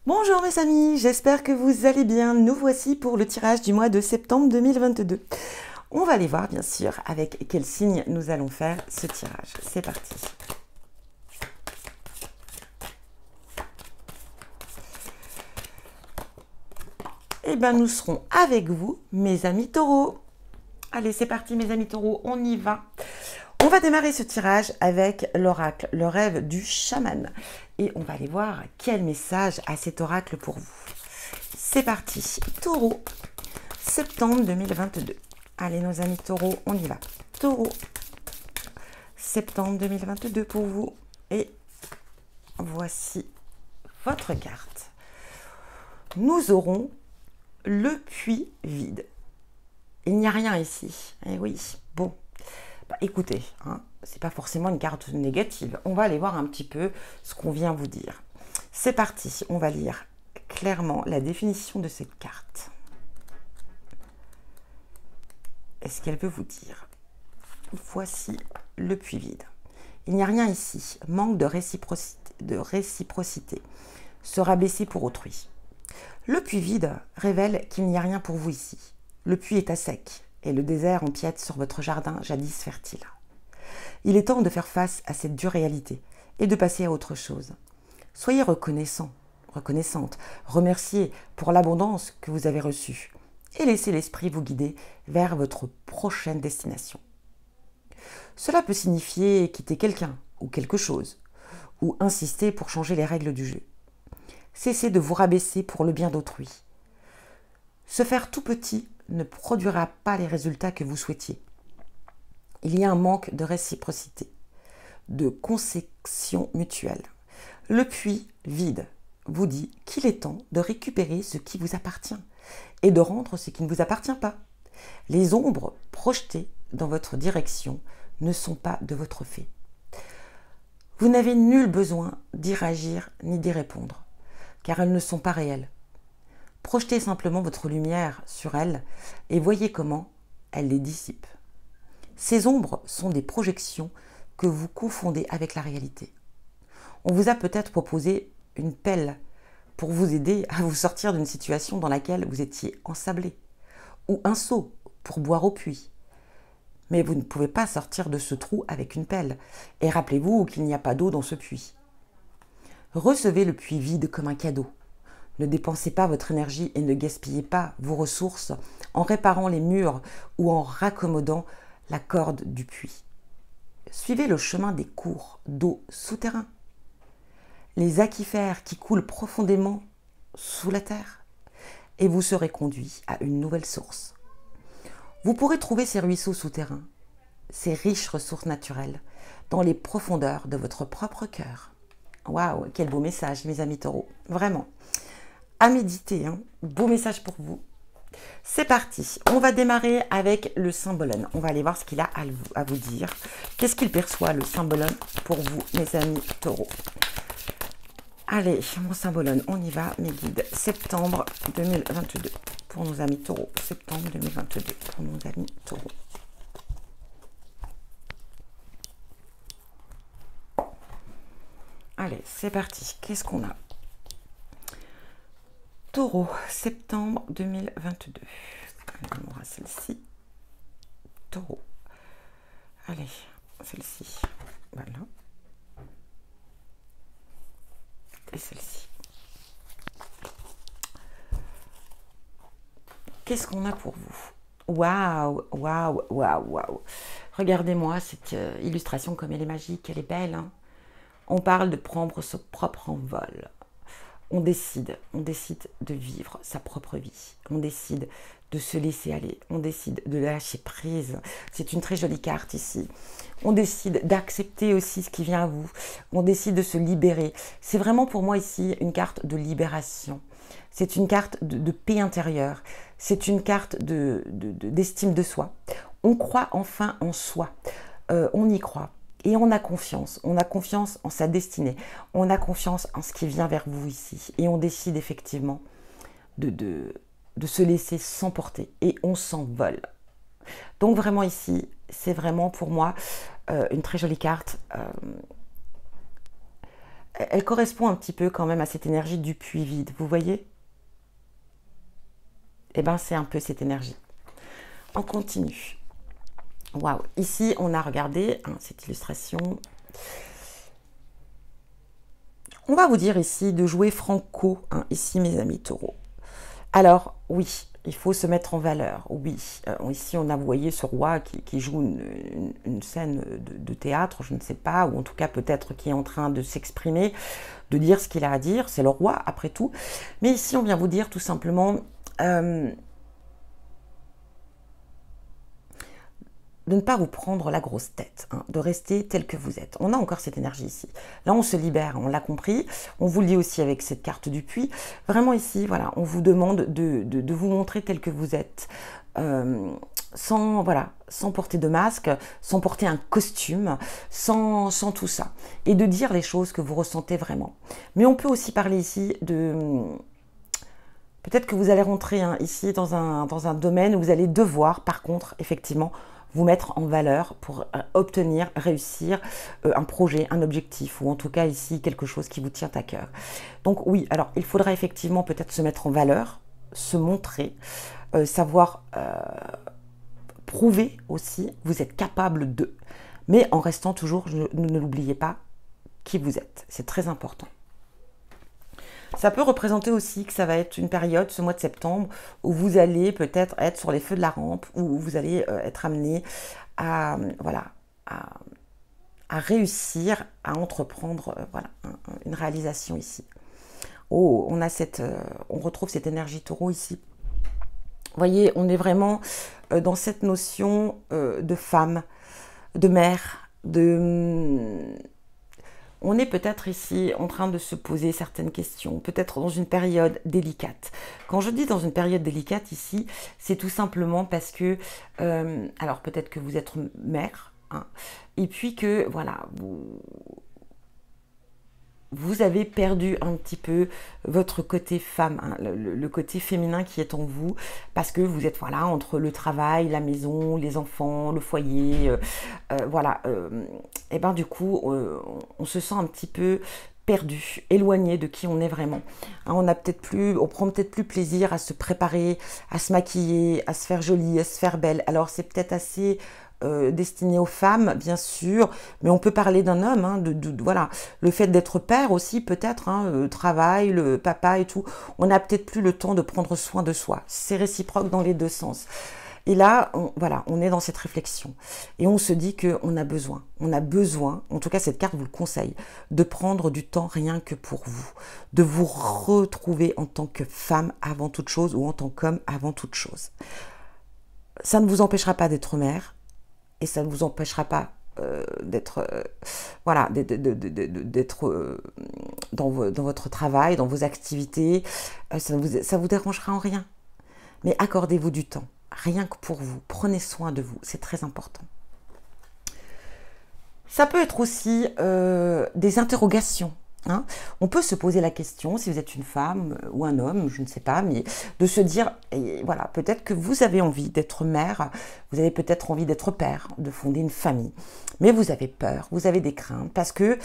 Bonjour mes amis, j'espère que vous allez bien. Nous voici pour le tirage du mois de septembre 2022. On va aller voir bien sûr avec quel signe nous allons faire ce tirage. C'est parti. Eh bien nous serons avec vous mes amis taureaux. Allez c'est parti mes amis taureaux, on y va. On va démarrer ce tirage avec l'oracle, le rêve du chaman. Et on va aller voir quel message a cet oracle pour vous. C'est parti, taureau, septembre 2022. Allez nos amis taureaux, on y va. Taureau, septembre 2022 pour vous. Et voici votre carte. Nous aurons le puits vide. Il n'y a rien ici. Eh oui, bon. Bah, écoutez, hein, c'est pas forcément une carte négative. On va aller voir un petit peu ce qu'on vient vous dire. C'est parti, on va lire clairement la définition de cette carte. Est-ce qu'elle veut vous dire? Voici le puits vide. Il n'y a rien ici. Manque de réciprocité. Se rabaisser pour autrui. Le puits vide révèle qu'il n'y a rien pour vous ici. Le puits est à sec et le désert empiète sur votre jardin jadis fertile. Il est temps de faire face à cette dure réalité et de passer à autre chose. Soyez reconnaissant, reconnaissante, remerciez pour l'abondance que vous avez reçue et laissez l'esprit vous guider vers votre prochaine destination. Cela peut signifier quitter quelqu'un ou quelque chose, ou insister pour changer les règles du jeu. Cessez de vous rabaisser pour le bien d'autrui. Se faire tout petit ne produira pas les résultats que vous souhaitiez. Il y a un manque de réciprocité, de concession mutuelle. Le puits vide vous dit qu'il est temps de récupérer ce qui vous appartient et de rendre ce qui ne vous appartient pas. Les ombres projetées dans votre direction ne sont pas de votre fait. Vous n'avez nul besoin d'y réagir ni d'y répondre, car elles ne sont pas réelles. Projetez simplement votre lumière sur elles et voyez comment elle les dissipe. Ces ombres sont des projections que vous confondez avec la réalité. On vous a peut-être proposé une pelle pour vous aider à vous sortir d'une situation dans laquelle vous étiez ensablé, ou un seau pour boire au puits. Mais vous ne pouvez pas sortir de ce trou avec une pelle, et rappelez-vous qu'il n'y a pas d'eau dans ce puits. Recevez le puits vide comme un cadeau. Ne dépensez pas votre énergie et ne gaspillez pas vos ressources en réparant les murs ou en raccommodant la corde du puits. Suivez le chemin des cours d'eau souterrains, les aquifères qui coulent profondément sous la terre, et vous serez conduit à une nouvelle source. Vous pourrez trouver ces ruisseaux souterrains, ces riches ressources naturelles, dans les profondeurs de votre propre cœur. Waouh, quel beau message, mes amis taureaux, vraiment. À méditer, hein. Beau message pour vous. C'est parti, on va démarrer avec le symbolone. On va aller voir ce qu'il a à vous dire. Qu'est-ce qu'il perçoit, le symbolone, pour vous, mes amis taureaux? Allez, mon symbolone, on y va, mes guides. Septembre 2022, pour nos amis taureaux. Septembre 2022, pour nos amis taureaux. Allez, c'est parti. Qu'est-ce qu'on a? Taureau, septembre 2022. Allez, on aura celle-ci. Taureau. Allez, celle-ci. Voilà. Et celle-ci. Qu'est-ce qu'on a pour vous? Waouh, waouh, waouh, waouh. Regardez-moi cette illustration comme elle est magique, elle est belle. Hein. On parle de prendre son propre envol. On décide de vivre sa propre vie. On décide de se laisser aller. On décide de lâcher prise. C'est une très jolie carte ici. On décide d'accepter aussi ce qui vient à vous. On décide de se libérer. C'est vraiment pour moi ici une carte de libération. C'est une carte de paix intérieure. C'est une carte d'estime de soi. On croit enfin en soi. On y croit. Et on a confiance en sa destinée, on a confiance en ce qui vient vers vous ici. Et on décide effectivement de se laisser s'emporter et on s'envole. Donc vraiment ici, c'est vraiment pour moi une très jolie carte. elle correspond un petit peu quand même à cette énergie du puits vide, vous voyez? Eh bien, c'est un peu cette énergie. On continue. Waouh, ici, on a regardé cette illustration. On va vous dire ici de jouer franco, ici, mes amis taureaux. Alors, oui, il faut se mettre en valeur, oui. Ici, on a, vous voyez, ce roi qui joue une scène de théâtre, je ne sais pas, ou en tout cas peut-être qui est en train de s'exprimer, de dire ce qu'il a à dire. C'est le roi, après tout. Mais ici, on vient vous dire tout simplement... de ne pas vous prendre la grosse tête, de rester tel que vous êtes. On a encore cette énergie ici. Là, on se libère, on l'a compris. On vous le dit aussi avec cette carte du puits. Vraiment ici, voilà, on vous demande de vous montrer tel que vous êtes. Sans porter de masque, sans porter un costume, sans tout ça. Et de dire les choses que vous ressentez vraiment. Mais on peut aussi parler ici de... Peut-être que vous allez rentrer ici dans un domaine où vous allez devoir, par contre, effectivement, vous mettre en valeur pour obtenir, réussir un projet, un objectif, ou en tout cas ici quelque chose qui vous tient à cœur. Donc oui, alors il faudra effectivement peut-être se mettre en valeur, se montrer, savoir prouver aussi, vous êtes capable de, mais en restant toujours, ne l'oubliez pas, qui vous êtes. C'est très important. Ça peut représenter aussi que ça va être une période, ce mois de septembre, où vous allez peut-être être sur les feux de la rampe, où vous allez être amené à, à réussir, à entreprendre une réalisation ici. Oh, on retrouve cette énergie taureau ici. Vous voyez, on est vraiment dans cette notion de femme, de mère, on est peut-être ici en train de se poser certaines questions, peut-être dans une période délicate. Quand je dis dans une période délicate ici, c'est tout simplement parce que, alors peut-être que vous êtes mère, et puis que, voilà, vous avez perdu un petit peu votre côté femme, le côté féminin qui est en vous, parce que vous êtes entre le travail, la maison, les enfants, le foyer, et ben du coup on se sent un petit peu perdu, éloigné de qui on est vraiment. On prend peut-être plus plaisir à se préparer, à se maquiller, à se faire jolie, à se faire belle. Alors c'est peut-être assez destiné aux femmes, bien sûr, mais on peut parler d'un homme, voilà, le fait d'être père aussi, peut-être, le travail, le papa et tout, on n'a peut-être plus le temps de prendre soin de soi. C'est réciproque dans les deux sens. Et là, on est dans cette réflexion. Et on se dit qu'on a besoin, en tout cas cette carte vous le conseille, de prendre du temps rien que pour vous, de vous retrouver en tant que femme avant toute chose ou en tant qu'homme avant toute chose. Ça ne vous empêchera pas d'être mère, et ça ne vous empêchera pas d'être dans votre travail, dans vos activités. Ça vous dérangera en rien. Mais accordez-vous du temps, rien que pour vous. Prenez soin de vous, c'est très important. Ça peut être aussi des interrogations. On peut se poser la question, si vous êtes une femme ou un homme, je ne sais pas, mais de se dire, voilà, peut-être que vous avez envie d'être mère, vous avez peut-être envie d'être père, de fonder une famille, mais vous avez peur, vous avez des craintes, parce que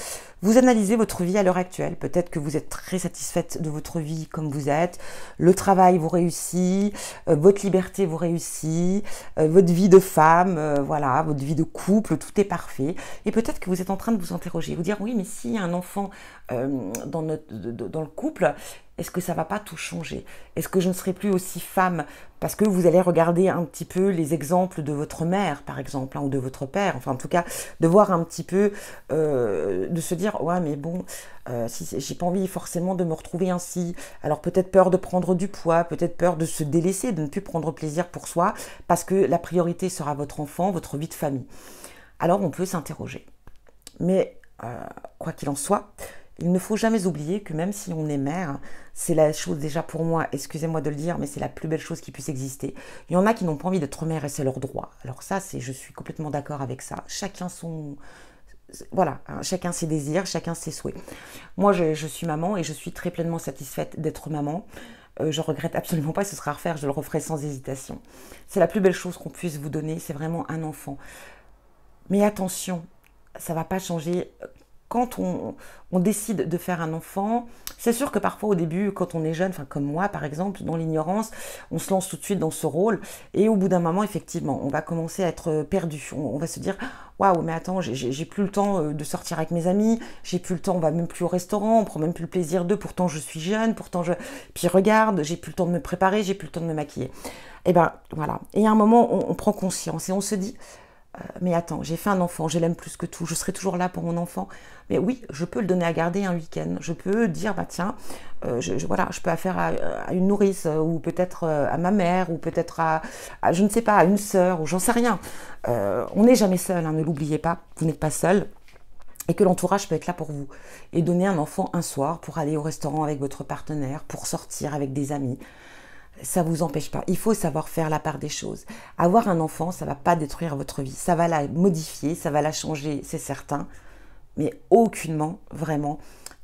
vous analysez votre vie à l'heure actuelle, peut-être que vous êtes très satisfaite de votre vie comme vous êtes, le travail vous réussit, votre liberté vous réussit, votre vie de femme, votre vie de couple, tout est parfait, et peut-être que vous êtes en train de vous interroger, vous dire, oui, mais s'il y a un enfant dans le couple, est-ce que ça va pas tout changer? Est-ce que je ne serai plus aussi femme? Parce que vous allez regarder un petit peu les exemples de votre mère, par exemple, ou de votre père, enfin en tout cas, de voir un petit peu, de se dire, ouais mais bon, si j'ai pas envie forcément de me retrouver ainsi, alors peut-être peur de prendre du poids, peut-être peur de se délaisser, de ne plus prendre plaisir pour soi, parce que la priorité sera votre enfant, votre vie de famille. Alors on peut s'interroger. Mais quoi qu'il en soit, il ne faut jamais oublier que même si on est mère, c'est la chose déjà pour moi, excusez-moi de le dire, mais c'est la plus belle chose qui puisse exister. Il y en a qui n'ont pas envie d'être mère et c'est leur droit. Alors ça, je suis complètement d'accord avec ça. Chacun chacun ses désirs, chacun ses souhaits. Moi, je suis maman et je suis très pleinement satisfaite d'être maman. Je regrette absolument pas, ce sera à refaire, je le referai sans hésitation. C'est la plus belle chose qu'on puisse vous donner, c'est vraiment un enfant. Mais attention, ça va pas changer quand on décide de faire un enfant, c'est sûr que parfois au début, quand on est jeune, enfin comme moi par exemple, dans l'ignorance, on se lance tout de suite dans ce rôle et au bout d'un moment, effectivement, on va commencer à être perdu. On va se dire, waouh, mais attends, j'ai plus le temps de sortir avec mes amis, j'ai plus le temps, on va même plus au restaurant, on prend même plus le plaisir d'eux, pourtant je suis jeune, puis regarde, j'ai plus le temps de me préparer, j'ai plus le temps de me maquiller. Et ben voilà. Et à un moment, on prend conscience et on se dit, mais attends, j'ai fait un enfant, je l'aime plus que tout, je serai toujours là pour mon enfant. Mais oui, je peux le donner à garder un week-end. Je peux dire, bah tiens, voilà, je peux affaire à une nourrice, ou peut-être à ma mère, ou peut-être je ne sais pas, à une sœur, ou j'en sais rien. On n'est jamais seul, hein, ne l'oubliez pas, vous n'êtes pas seul. Et que l'entourage peut être là pour vous. Et donner un enfant un soir pour aller au restaurant avec votre partenaire, pour sortir avec des amis. Ça ne vous empêche pas. Il faut savoir faire la part des choses. Avoir un enfant, ça ne va pas détruire votre vie. Ça va la modifier, ça va la changer, c'est certain. Mais aucunement, vraiment,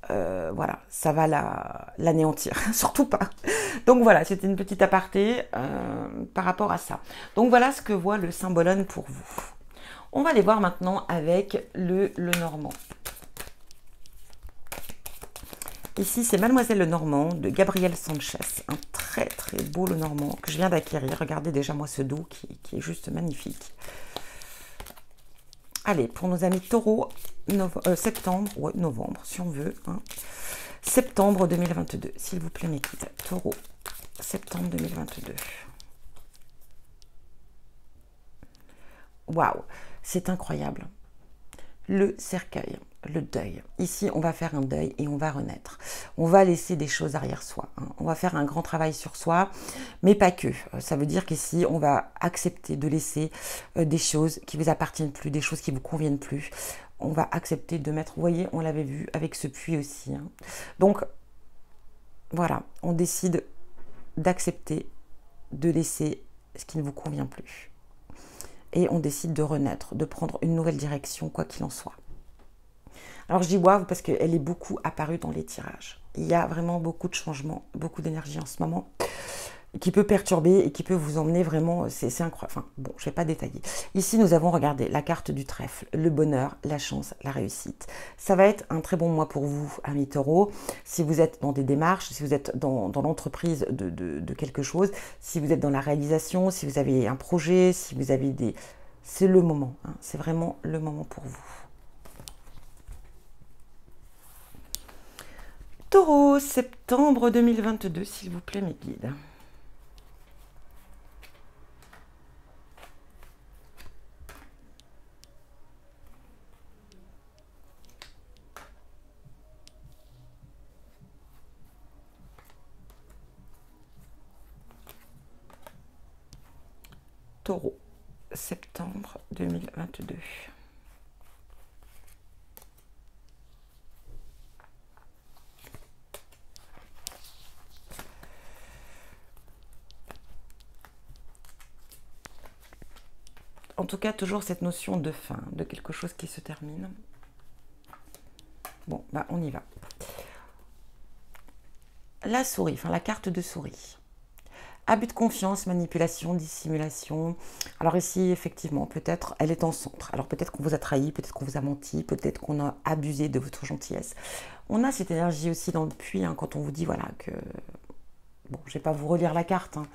voilà, ça va l'anéantir. Surtout pas. Donc voilà, c'était une petite aparté par rapport à ça. Donc voilà ce que voit le symbolone pour vous. On va aller voir maintenant avec le Normand. Ici, c'est Mademoiselle Lenormand de Gabriel Sanchez. Un très très beau Lenormand que je viens d'acquérir. Regardez déjà moi ce dos qui est juste magnifique. Allez, pour nos amis taureaux, septembre, ouais, novembre si on veut. Hein. Septembre 2022, s'il vous plaît mes kids. Taureau, septembre 2022. Waouh, c'est incroyable. Le cercueil, le deuil. Ici, on va faire un deuil et on va renaître. On va laisser des choses derrière soi. Hein. On va faire un grand travail sur soi, mais pas que. Ça veut dire qu'ici, on va accepter de laisser des choses qui ne vous appartiennent plus, des choses qui ne vous conviennent plus. On va accepter de mettre, vous voyez, on l'avait vu avec ce puits aussi. Hein. Donc, voilà, on décide d'accepter de laisser ce qui ne vous convient plus. Et on décide de renaître, de prendre une nouvelle direction, quoi qu'il en soit. Alors je dis waouh parce qu'elle est beaucoup apparue dans les tirages. Il y a vraiment beaucoup de changements, beaucoup d'énergie en ce moment, qui peut perturber et qui peut vous emmener vraiment, c'est incroyable. Enfin bon, je ne vais pas détailler. Ici, nous avons regardé la carte du trèfle, le bonheur, la chance, la réussite. Ça va être un très bon mois pour vous, amis taureaux, si vous êtes dans des démarches, si vous êtes dans l'entreprise de quelque chose, si vous êtes dans la réalisation, si vous avez un projet, si vous avez des... C'est le moment, hein, c'est vraiment le moment pour vous. Taureau, septembre 2022, s'il vous plaît, mes guides. Taureau, septembre 2022. En tout cas, toujours cette notion de fin, de quelque chose qui se termine. Bon, bah on y va. La souris, enfin la carte de souris. Abus de confiance, manipulation, dissimulation. Alors ici, effectivement, peut-être elle est en centre. Alors peut-être qu'on vous a trahi, peut-être qu'on vous a menti, peut-être qu'on a abusé de votre gentillesse. On a cette énergie aussi dans le puits, hein, quand on vous dit, voilà, que... Bon, je ne vais pas vous relire la carte, hein,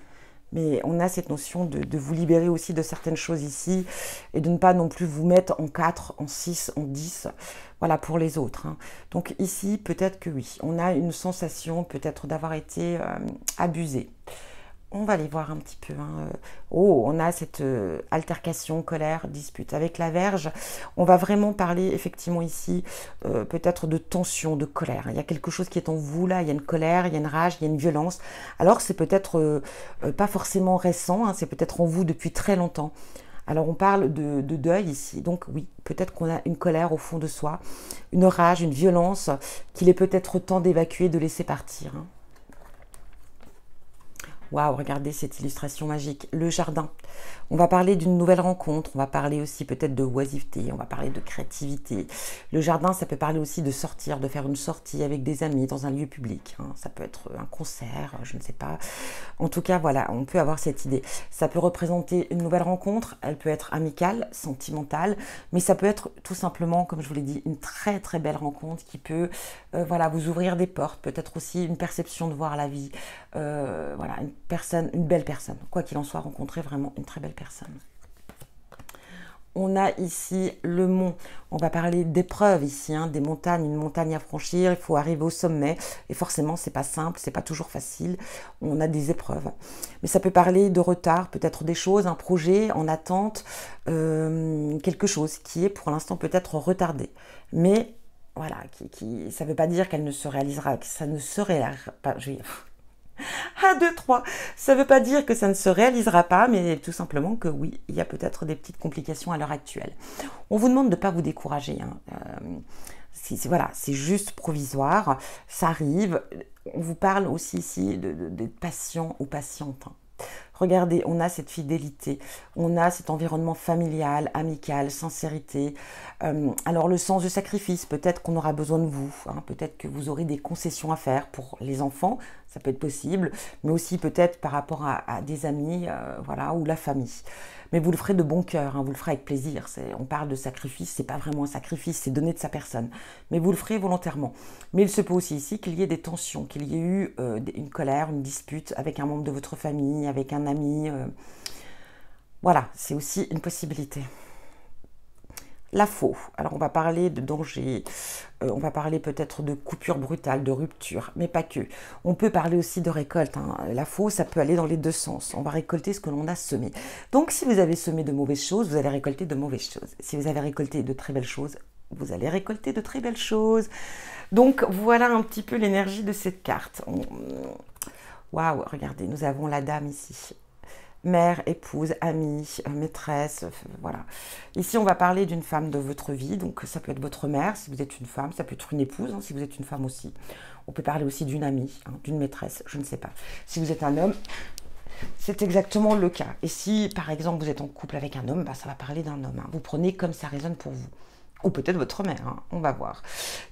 mais on a cette notion de vous libérer aussi de certaines choses ici et de ne pas non plus vous mettre en 4, en 6, en 10, voilà, pour les autres. Hein. Donc ici, peut-être que oui, on a une sensation peut-être d'avoir été abusé. On va aller voir un petit peu. Hein. Oh, on a cette altercation, colère, dispute. Avec la Vierge, on va vraiment parler effectivement ici peut-être de tension, de colère. Il y a quelque chose qui est en vous là, il y a une colère, il y a une rage, il y a une violence. Alors c'est peut-être pas forcément récent, hein, c'est peut-être en vous depuis très longtemps. Alors on parle de deuil ici, donc oui, peut-être qu'on a une colère au fond de soi, une rage, une violence qu'il est peut-être temps d'évacuer, de laisser partir. Hein. Waouh, regardez cette illustration magique. Le jardin. On va parler d'une nouvelle rencontre, on va parler aussi peut-être de oisiveté, on va parler de créativité. Le jardin, ça peut parler aussi de sortir, de faire une sortie avec des amis dans un lieu public, hein. Ça peut être un concert, je ne sais pas. En tout cas, voilà, on peut avoir cette idée. Ça peut représenter une nouvelle rencontre, elle peut être amicale, sentimentale, mais ça peut être tout simplement, comme je vous l'ai dit, une très très belle rencontre qui peut voilà, vous ouvrir des portes, peut-être aussi une perception de voir la vie. Voilà, une belle personne. Quoi qu'il en soit, rencontrer vraiment une très belle personne. On a ici le mont. On va parler d'épreuves ici, hein, des montagnes, une montagne à franchir. Il faut arriver au sommet. Et forcément, c'est pas simple, c'est pas toujours facile. On a des épreuves. Mais ça peut parler de retard, peut-être des choses, un projet en attente, quelque chose qui est pour l'instant peut-être retardé. Mais voilà, ça ne veut pas dire qu'elle ne se réalisera, que ça ne se réalisera pas. 1, 2, 3. Ça ne veut pas dire que ça ne se réalisera pas, mais tout simplement que oui, il y a peut-être des petites complications à l'heure actuelle. On vous demande de ne pas vous décourager, hein. Voilà, c'est juste provisoire, ça arrive. On vous parle aussi ici d'être patient ou patiente, hein. Regardez, on a cette fidélité, on a cet environnement familial, amical, sincérité. Alors le sens du sacrifice, peut-être qu'on aura besoin de vous, hein, peut-être que vous aurez des concessions à faire pour les enfants, ça peut être possible, mais aussi peut-être par rapport à des amis, voilà, ou la famille. Mais vous le ferez de bon cœur, hein, vous le ferez avec plaisir. On parle de sacrifice, c'est pas vraiment un sacrifice, c'est donner de sa personne. Mais vous le ferez volontairement. Mais il se peut aussi ici qu'il y ait des tensions, qu'il y ait eu une colère, une dispute avec un membre de votre famille, avec un ami. Voilà, c'est aussi une possibilité. La faux. Alors on va parler de danger, on va parler peut-être de coupure brutale, de rupture, mais pas que. On peut parler aussi de récolte, hein. La faux, ça peut aller dans les deux sens. On va récolter ce que l'on a semé. Donc si vous avez semé de mauvaises choses, vous allez récolter de mauvaises choses. Si vous avez récolté de très belles choses, vous allez récolter de très belles choses. Donc voilà un petit peu l'énergie de cette carte. Waouh, regardez, nous avons la dame ici. Mère, épouse, amie, maîtresse, voilà. Ici, on va parler d'une femme de votre vie, donc ça peut être votre mère si vous êtes une femme, ça peut être une épouse, hein, si vous êtes une femme aussi. On peut parler aussi d'une amie, hein, d'une maîtresse, je ne sais pas. Si vous êtes un homme, c'est exactement le cas. Et si, par exemple, vous êtes en couple avec un homme, bah, ça va parler d'un homme, hein. Vous prenez comme ça résonne pour vous. Ou peut-être votre mère, hein, on va voir.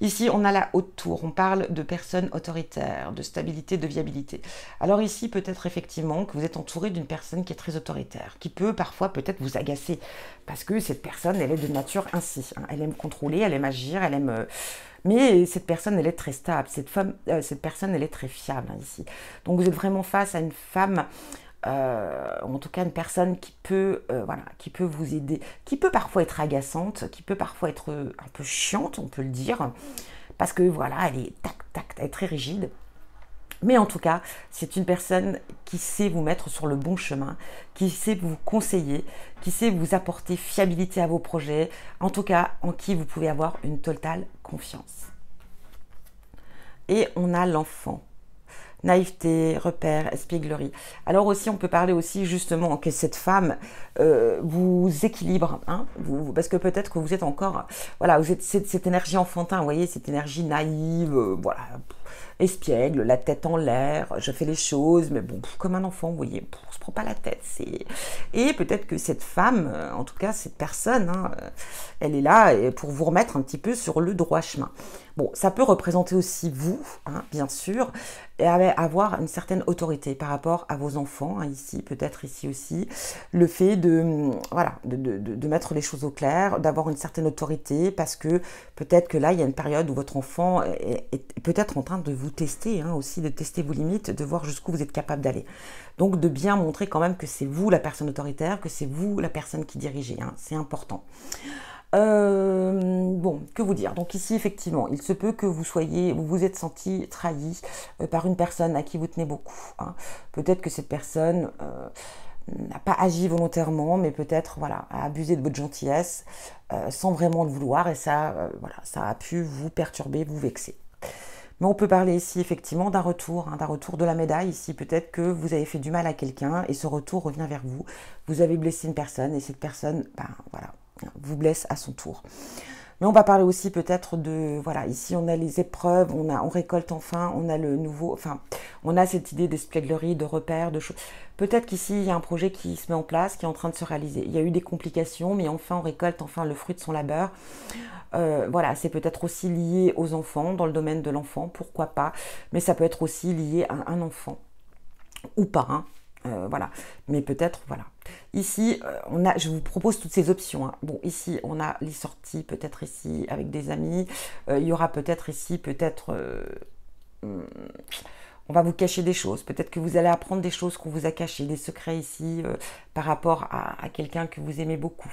Ici, on a la haute tour, on parle de personnes autoritaires, de stabilité, de viabilité. Alors ici, peut-être effectivement que vous êtes entouré d'une personne qui est très autoritaire, qui peut parfois peut-être vous agacer, parce que cette personne, elle est de nature ainsi, hein. Elle aime contrôler, elle aime agir, elle aime... Mais cette personne, elle est très stable, cette personne, elle est très fiable, hein, ici. Donc vous êtes vraiment face à une femme... en tout cas une personne qui peut, voilà, qui peut vous aider, qui peut parfois être agaçante, qui peut parfois être un peu chiante, on peut le dire, parce que voilà, elle est elle est très rigide. Mais en tout cas, c'est une personne qui sait vous mettre sur le bon chemin, qui sait vous conseiller, qui sait vous apporter fiabilité à vos projets, en tout cas en qui vous pouvez avoir une totale confiance. Et on a l'enfant. Naïveté, repère, espièglerie. Alors aussi, on peut parler aussi justement que cette femme vous équilibre, hein, parce que peut-être que vous êtes encore, voilà, vous êtes cette énergie enfantin, vous voyez, cette énergie naïve, voilà, espiègle, la tête en l'air, je fais les choses, mais bon, comme un enfant, vous voyez, on se prend pas la tête. Et peut-être que cette femme, en tout cas cette personne, hein, elle est là pour vous remettre un petit peu sur le droit chemin. Bon, ça peut représenter aussi vous, hein, bien sûr, et avoir une certaine autorité par rapport à vos enfants, hein, ici, peut-être ici aussi, le fait de, voilà, de mettre les choses au clair, d'avoir une certaine autorité, parce que peut-être que là, il y a une période où votre enfant est peut-être en train de vous tester, hein, aussi, de tester vos limites, de voir jusqu'où vous êtes capable d'aller. Donc, de bien montrer quand même que c'est vous la personne autoritaire, que c'est vous la personne qui dirigez, hein, c'est important. Bon, que vous dire? Donc ici, effectivement, il se peut que vous vous êtes senti trahi par une personne à qui vous tenez beaucoup, hein. Peut-être que cette personne n'a pas agi volontairement, mais peut-être, voilà, a abusé de votre gentillesse sans vraiment le vouloir, et ça, voilà, ça a pu vous perturber, vous vexer. Mais on peut parler ici effectivement d'un retour, hein, d'un retour de la médaille. Ici, peut-être que vous avez fait du mal à quelqu'un et ce retour revient vers vous. Vous avez blessé une personne et cette personne, ben voilà, vous blesse à son tour. Mais on va parler aussi peut-être de, voilà, ici on a les épreuves, on récolte enfin, on a le nouveau, enfin, On a cette idée d'espièglerie, de repères, de choses. Peut-être qu'ici, il y a un projet qui se met en place, qui est en train de se réaliser. Il y a eu des complications, mais enfin, on récolte enfin le fruit de son labeur. Voilà, c'est peut-être aussi lié aux enfants, dans le domaine de l'enfant, pourquoi pas. Mais ça peut être aussi lié à un enfant, ou pas, hein. Voilà, mais peut-être, voilà. Ici, je vous propose toutes ces options, hein. Bon, ici, on a les sorties, peut-être ici, avec des amis. Il y aura peut-être ici, peut-être... on va vous cacher des choses. Peut-être que vous allez apprendre des choses qu'on vous a cachées, des secrets ici, par rapport à quelqu'un que vous aimez beaucoup.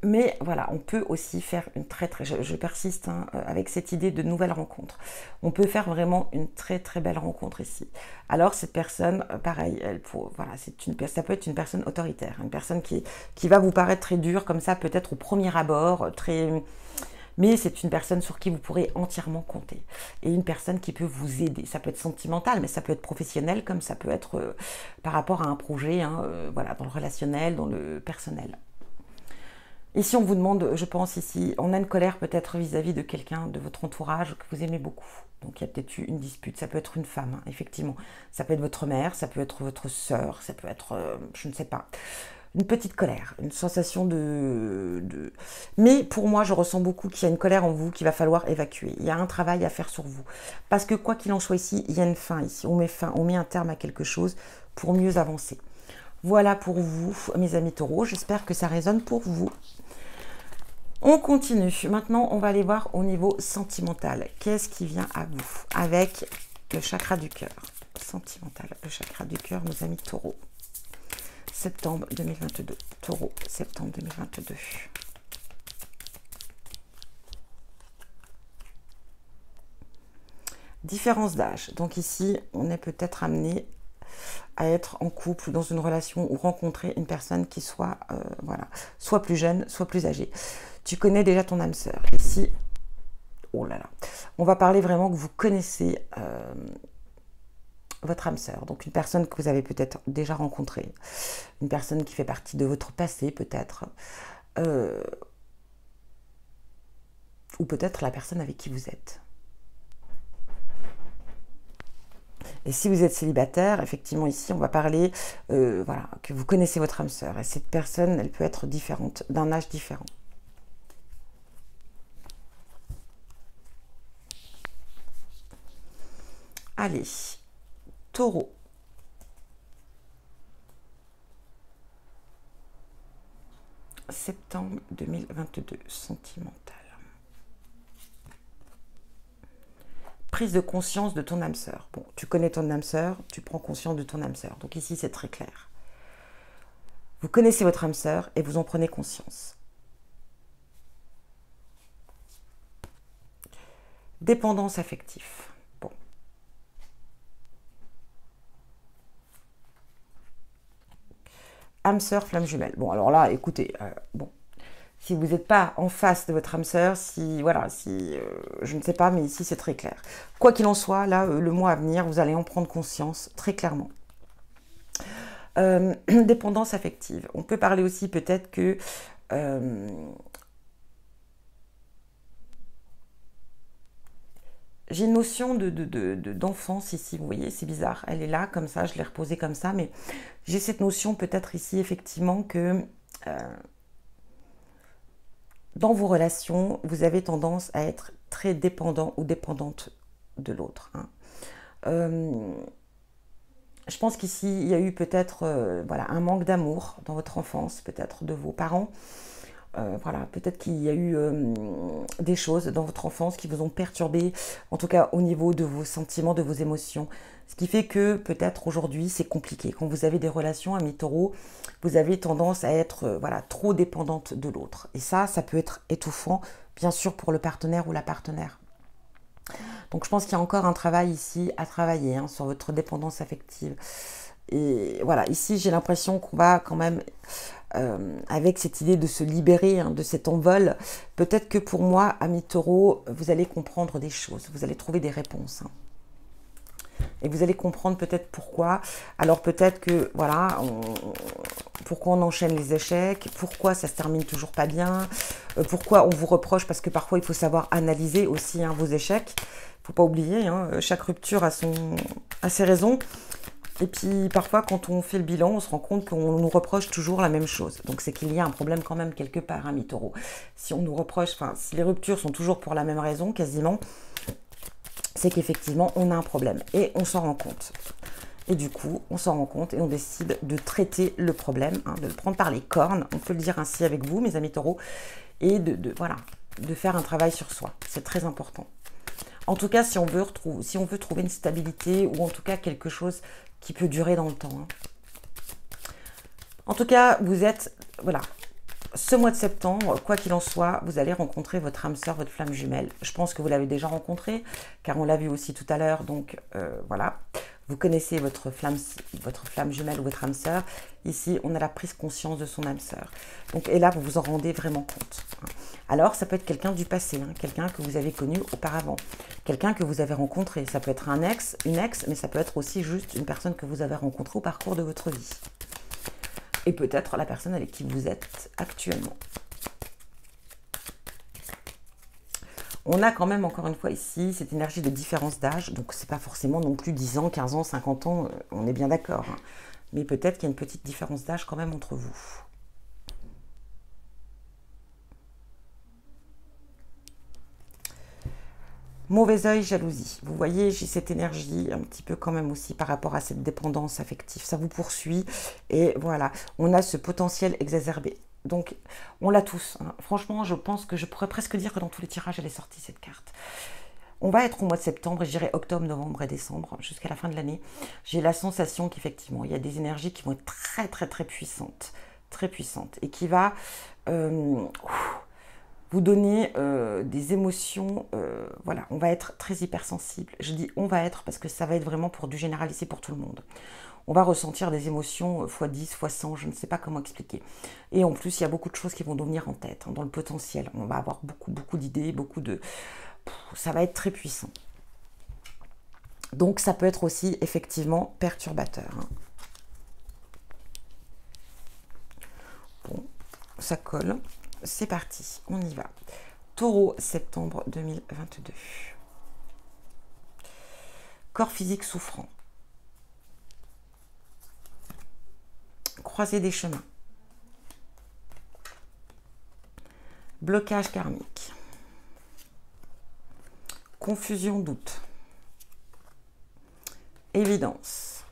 Mais voilà, on peut aussi faire une je persiste hein, avec cette idée de nouvelle rencontre. On peut faire vraiment une très très belle rencontre ici. Alors cette personne, pareil, voilà, ça peut être une personne autoritaire, une personne qui va vous paraître très dure comme ça, peut-être au premier abord, mais c'est une personne sur qui vous pourrez entièrement compter. Et une personne qui peut vous aider. Ça peut être sentimental, mais ça peut être professionnel, comme ça peut être par rapport à un projet, hein, voilà, dans le relationnel, dans le personnel. Ici, on vous demande, je pense ici, on a une colère peut-être vis-à-vis de quelqu'un de votre entourage que vous aimez beaucoup. Donc, il y a peut-être eu une dispute. Ça peut être une femme, hein, effectivement. Ça peut être votre mère, ça peut être votre sœur, ça peut être, je ne sais pas, une petite colère, une sensation Mais pour moi, je ressens beaucoup qu'il y a une colère en vous qu'il va falloir évacuer. Il y a un travail à faire sur vous. Parce que quoi qu'il en soit ici, il y a une fin ici. On met un terme à quelque chose pour mieux avancer. Voilà pour vous, mes amis taureaux. J'espère que ça résonne pour vous. On continue. Maintenant, on va aller voir au niveau sentimental. Qu'est-ce qui vient à vous avec le chakra du cœur? Sentimental, le chakra du cœur, nos amis taureaux. Septembre 2022. Taureau, septembre 2022. Différence d'âge. Donc ici, on est peut-être amené à être en couple, dans une relation, ou rencontrer une personne qui soit, voilà, soit plus jeune, soit plus âgée. Tu connais déjà ton âme sœur. Ici, oh là là, on va parler vraiment que vous connaissez votre âme sœur. Donc une personne que vous avez peut-être déjà rencontrée, une personne qui fait partie de votre passé peut-être, ou peut-être la personne avec qui vous êtes. Et si vous êtes célibataire, effectivement ici on va parler voilà, que vous connaissez votre âme sœur. Et cette personne, elle peut être différente, d'un âge différent. Allez, taureau. Septembre 2022, sentimental. Prise de conscience de ton âme sœur. Bon, tu connais ton âme sœur, tu prends conscience de ton âme sœur. Donc ici, c'est très clair. Vous connaissez votre âme sœur et vous en prenez conscience. Dépendance affective. Bon. Âme sœur, flamme jumelle. Bon, alors là, écoutez, bon. Si vous n'êtes pas en face de votre âme sœur, voilà, je ne sais pas, mais ici c'est très clair. Quoi qu'il en soit, là, le mois à venir, vous allez en prendre conscience très clairement. Dépendance affective. On peut parler aussi peut-être que j'ai une notion d'enfance ici, vous voyez, c'est bizarre. Elle est là, comme ça, je l'ai reposée comme ça, mais j'ai cette notion peut-être ici, effectivement, que dans vos relations, vous avez tendance à être très dépendant ou dépendante de l'autre. Hein. Je pense qu'ici, il y a eu peut-être voilà, un manque d'amour dans votre enfance, peut-être de vos parents. Voilà, peut-être qu'il y a eu des choses dans votre enfance qui vous ont perturbé, en tout cas au niveau de vos sentiments, de vos émotions. Ce qui fait que peut-être aujourd'hui c'est compliqué. Quand vous avez des relations, amis taureaux, vous avez tendance à être voilà, trop dépendante de l'autre. Et ça peut être étouffant, bien sûr, pour le partenaire ou la partenaire. Donc je pense qu'il y a encore un travail ici à travailler hein, sur votre dépendance affective. Et voilà, ici j'ai l'impression qu'on va quand même, avec cette idée de se libérer hein, de cet envol, peut-être que pour moi, amis taureaux, vous allez comprendre des choses, vous allez trouver des réponses. Hein. Et vous allez comprendre peut-être pourquoi. Alors peut-être que, voilà, pourquoi on enchaîne les échecs, pourquoi ça se termine toujours pas bien, pourquoi on vous reproche, parce que parfois il faut savoir analyser aussi vos échecs. Il ne faut pas oublier, chaque rupture a ses raisons. Et puis parfois quand on fait le bilan, on se rend compte qu'on nous reproche toujours la même chose. Donc c'est qu'il y a un problème quand même quelque part, mes taureaux. Si on nous reproche, si les ruptures sont toujours pour la même raison, quasiment, c'est qu'effectivement on a un problème. Et on s'en rend compte. Et du coup, on s'en rend compte et on décide de traiter le problème, de le prendre par les cornes, on peut le dire ainsi avec vous, mes amis taureaux, et voilà, de faire un travail sur soi. C'est très important. En tout cas, si on veut trouver une stabilité ou en tout cas quelque chose qui peut durer dans le temps. En tout cas, vous êtes, voilà, ce mois de septembre, quoi qu'il en soit, vous allez rencontrer votre âme sœur, votre flamme jumelle. Je pense que vous l'avez déjà rencontré, car on l'a vu aussi tout à l'heure, donc voilà. Vous connaissez votre flamme jumelle ou votre âme sœur. Ici, on a la prise conscience de son âme sœur. Donc, et là, vous vous en rendez vraiment compte. Alors, ça peut être quelqu'un du passé, quelqu'un que vous avez connu auparavant, quelqu'un que vous avez rencontré. Ça peut être un ex, une ex, mais ça peut être aussi juste une personne que vous avez rencontrée au parcours de votre vie. Et peut-être la personne avec qui vous êtes actuellement. On a quand même, encore une fois ici, cette énergie de différence d'âge. Donc, c'est pas forcément non plus 10 ans, 15 ans, 50 ans. On est bien d'accord. Mais peut-être qu'il y a une petite différence d'âge quand même entre vous. Mauvais œil, jalousie. Vous voyez, j'ai cette énergie un petit peu quand même aussi par rapport à cette dépendance affective. Ça vous poursuit. Et voilà, on a ce potentiel exacerbé. Donc, on l'a tous. Franchement, je pense que je pourrais presque dire que dans tous les tirages, elle est sortie, cette carte. On va être au mois de septembre, et je dirais octobre, novembre et décembre, jusqu'à la fin de l'année. J'ai la sensation qu'effectivement, il y a des énergies qui vont être très, très, très puissantes. Très puissantes. Et qui va vous donner des émotions. Voilà, on va être très hypersensible. Je dis on va être parce que ça va être vraiment pour du généralisé pour tout le monde. On va ressentir des émotions x10, x100, je ne sais pas comment expliquer. Et en plus, il y a beaucoup de choses qui vont nous venir en tête, dans le potentiel. On va avoir beaucoup d'idées, ça va être très puissant. Donc, ça peut être aussi, effectivement, perturbateur. Bon, ça colle. C'est parti, on y va. Taureau, septembre 2022. Corps physique souffrant. Croiser des chemins. Blocage karmique. Confusion, doute. Évidence.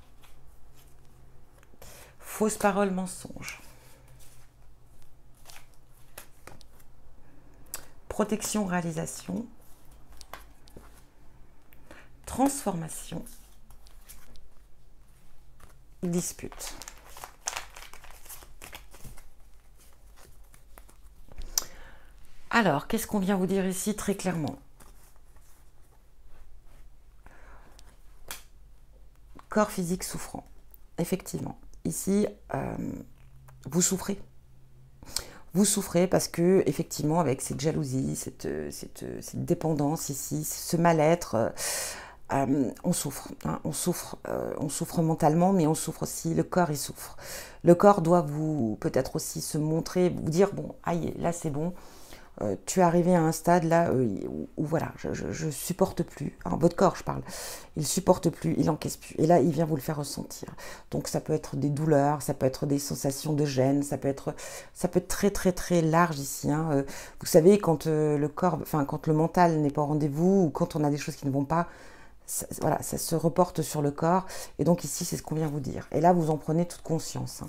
Fausse parole, mensonge. Protection, réalisation. Transformation. Dispute. Alors, qu'est-ce qu'on vient vous dire ici très clairement? Corps physique souffrant. Effectivement. Ici, vous souffrez. Vous souffrez parce que, effectivement, avec cette jalousie, cette dépendance ici, ce mal-être, on souffre. On souffre mentalement, mais on souffre aussi, le corps, il souffre. Le corps doit vous, peut-être aussi se montrer, vous dire, bon, aïe, là c'est bon. Tu es arrivé à un stade là où voilà, je supporte plus. Alors, votre corps, je parle. Il supporte plus, il encaisse plus. Et là, il vient vous le faire ressentir. Donc, ça peut être des douleurs, ça peut être des sensations de gêne, ça peut être très, très, très large ici. Vous savez, quand le corps, quand le mental n'est pas au rendez-vous ou quand on a des choses qui ne vont pas, voilà, ça se reporte sur le corps. Et donc, ici, c'est ce qu'on vient vous dire. Et là, vous en prenez toute conscience.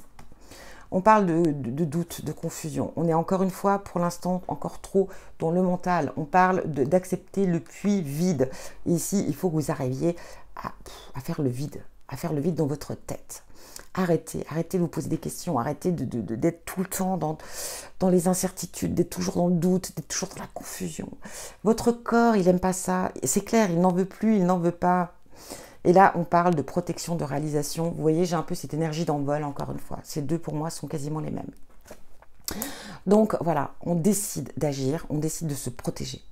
On parle de doute, de confusion. On est encore une fois, pour l'instant, encore trop dans le mental. On parle d'accepter le puits vide. Et ici, il faut que vous arriviez à faire le vide dans votre tête. Arrêtez de vous poser des questions. Arrêtez d'être tout le temps dans les incertitudes, d'être toujours dans le doute, d'être toujours dans la confusion. Votre corps, il n'aime pas ça. C'est clair, il n'en veut plus, il n'en veut pas. Et là, on parle de protection, de réalisation. Vous voyez, j'ai un peu cette énergie d'envol, encore une fois. Ces deux, pour moi, sont quasiment les mêmes. Donc, voilà, on décide d'agir, on décide de se protéger.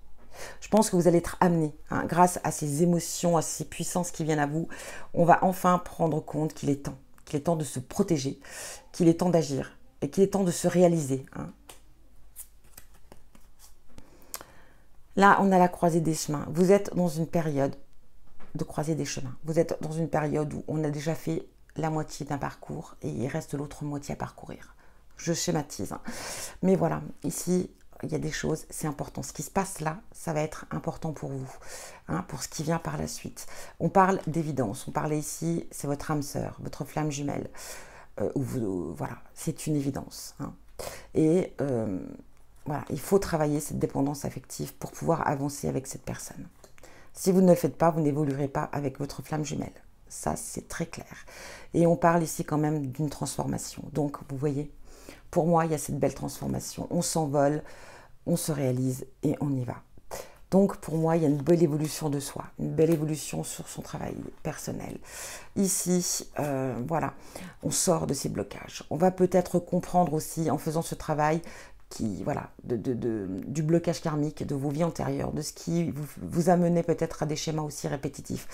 Je pense que vous allez être amené, hein, grâce à ces émotions, à ces puissances qui viennent à vous, on va enfin prendre compte qu'il est temps de se protéger, qu'il est temps d'agir et qu'il est temps de se réaliser. Hein. Là, on a la croisée des chemins. Vous êtes dans une période de croisée des chemins. Vous êtes dans une période où on a déjà fait la moitié d'un parcours et il reste l'autre moitié à parcourir. Je schématise. Hein. Mais voilà, ici, il y a des choses, c'est important. Ce qui se passe là, ça va être important pour vous, hein, pour ce qui vient par la suite. On parle d'évidence. On parlait ici, c'est votre âme sœur, votre flamme jumelle. Voilà, c'est une évidence. Hein. Et voilà, il faut travailler cette dépendance affective pour pouvoir avancer avec cette personne. Si vous ne le faites pas, vous n'évoluerez pas avec votre flamme jumelle. Ça, c'est très clair. Et on parle ici quand même d'une transformation. Donc, vous voyez, pour moi, il y a cette belle transformation. On s'envole, on se réalise et on y va. Donc, pour moi, il y a une belle évolution de soi, une belle évolution sur son travail personnel. Ici, voilà, on sort de ces blocages. On va peut-être comprendre aussi, en faisant ce travail, voilà, du blocage karmique de vos vies antérieures, de ce qui vous a mené peut-être à des schémas aussi répétitifs.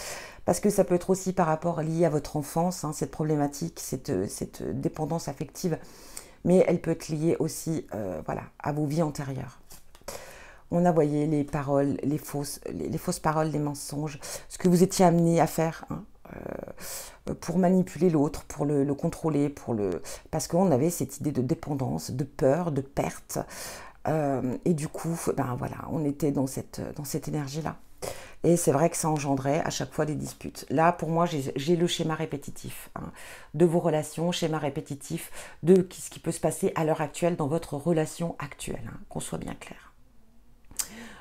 Parce que ça peut être aussi par rapport lié à votre enfance, hein, cette problématique, cette dépendance affective, mais elle peut être liée aussi voilà, à vos vies antérieures. On a, voyé, les paroles, les fausses paroles, les mensonges, ce que vous étiez amené à faire, hein, pour manipuler l'autre, pour le contrôler, parce qu'on avait cette idée de dépendance, de peur, de perte. Et du coup, ben voilà, on était dans cette énergie-là. Et c'est vrai que ça engendrait à chaque fois des disputes. Là, pour moi, j'ai le schéma répétitif, hein, de vos relations, schéma répétitif de ce qui peut se passer à l'heure actuelle dans votre relation actuelle, hein, qu'on soit bien clair.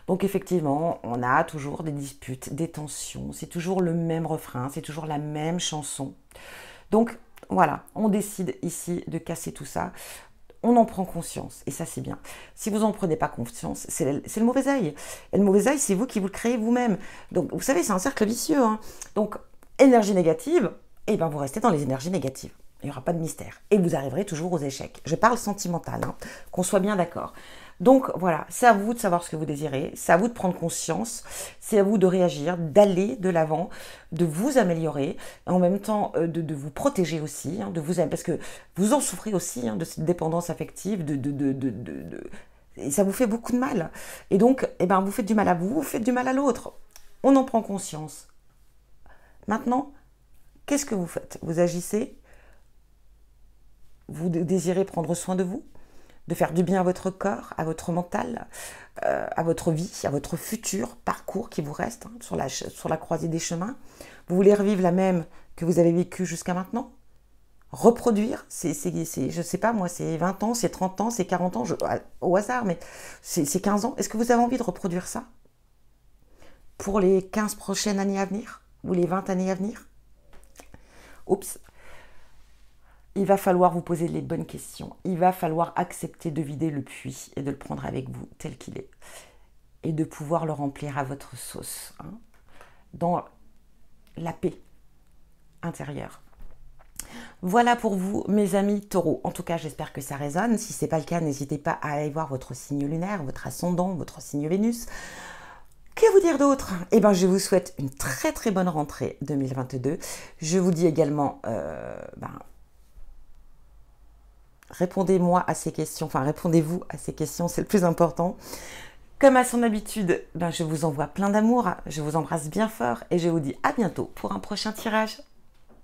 Donc effectivement, on a toujours des disputes, des tensions, c'est toujours le même refrain, c'est toujours la même chanson. Donc voilà, on décide ici de casser tout ça. On en prend conscience, et ça c'est bien. Si vous n'en prenez pas conscience, c'est le mauvais œil. Et le mauvais œil, c'est vous qui vous le créez vous-même. Donc vous savez, c'est un cercle vicieux. Hein. Donc énergie négative, et ben vous restez dans les énergies négatives. Il n'y aura pas de mystère. Et vous arriverez toujours aux échecs. Je parle sentimental, hein, qu'on soit bien d'accord. Donc voilà, c'est à vous de savoir ce que vous désirez, c'est à vous de prendre conscience, c'est à vous de réagir, d'aller de l'avant, de vous améliorer, en même temps de vous protéger aussi, hein, parce que vous en souffrez aussi, hein, de cette dépendance affective, et ça vous fait beaucoup de mal. Et donc, eh ben, vous faites du mal à vous, vous faites du mal à l'autre. On en prend conscience. Maintenant, qu'est-ce que vous faites? Vous agissez? Vous désirez prendre soin de vous? De faire du bien à votre corps, à votre mental, à votre vie, à votre futur parcours qui vous reste, hein, sur la croisée des chemins. Vous voulez revivre la même que vous avez vécue jusqu'à maintenant? Reproduire, je ne sais pas moi, c'est 20 ans, c'est 30 ans, c'est 40 ans, au hasard, mais c'est 15 ans. Est-ce que vous avez envie de reproduire ça pour les 15 prochaines années à venir? Ou les 20 années à venir? Oups. Il va falloir vous poser les bonnes questions. Il va falloir accepter de vider le puits et de le prendre avec vous tel qu'il est. Et de pouvoir le remplir à votre sauce, hein, dans la paix intérieure. Voilà pour vous, mes amis taureaux. En tout cas, j'espère que ça résonne. Si ce n'est pas le cas, n'hésitez pas à aller voir votre signe lunaire, votre ascendant, votre signe Vénus. Que vous dire d'autre? Eh bien, je vous souhaite une très très bonne rentrée 2022. Je vous dis également... répondez-moi à ces questions, enfin répondez-vous à ces questions, c'est le plus important. Comme à son habitude, je vous envoie plein d'amour, je vous embrasse bien fort et je vous dis à bientôt pour un prochain tirage.